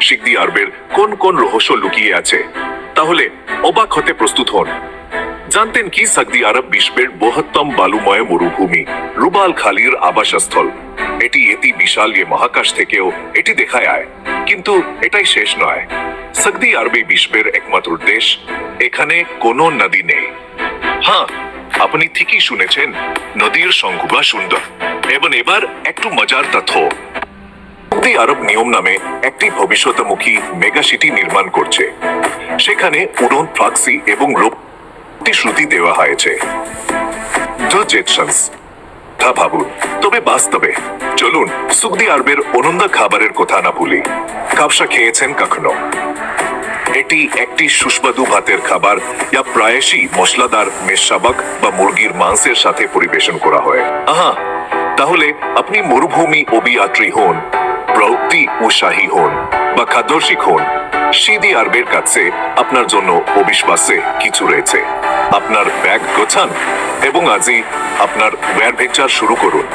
সিগদি আরবের কোন কোন রহস্য লুকিয়ে আছে, তাহলে অবাক হতে প্রস্তুত হন। জানতেন কি সৌদি আরব বিশ্বের বৃহত্তম বালুময় মরুভূমি রুবাল খালির আবাসস্থল। এটি বিশাল মহাকাশ থেকেও এটি দেখা যায়, কিন্তু এটাই শেষ নয়। সৌদি আরবে বিশ্বের একমাত্র দেশ, এখানে কোনো নদী নেই। হ্যাঁ, আপনি ঠিকই শুনেছেন, নদীর সংখ্যা সুন্দর। এবং এবার একটু মজার তথ্য, সৌদি আরব নিয়ম নামে একটি ভবিষ্যৎমুখী মেগা সিটি নির্মাণ করছে। সেখানে উড়ন ট্যাক্সি এবং প্রতিশ্রুতি দেওয়া হয়েছে। ভাবুন, তবে বাস্তবে চলুন সৌদি আরবের অনন্য খাবারের কথা না ভুলি। কাবসা খেয়েছেন কখনো? এটি একটি সুস্বাদু ভাতের খাবার, যা প্রায়শই মশলাদার মেশাবাক বা মুরগির মাংসের সাথে পরিবেশন করা হয়। তাহলে আপনি মরুভূমি অভিযাত্রী হন, প্রযুক্তি উৎসাহী হন বা খাদ্যরসিক হন, সৌদি আরবের কাছে আপনার জন্য অবিশ্বাস্য কিছু রয়েছে। আপনার ব্যাগ গোছান এবং আজই আপনার অ্যাডভেঞ্চার শুরু করুন।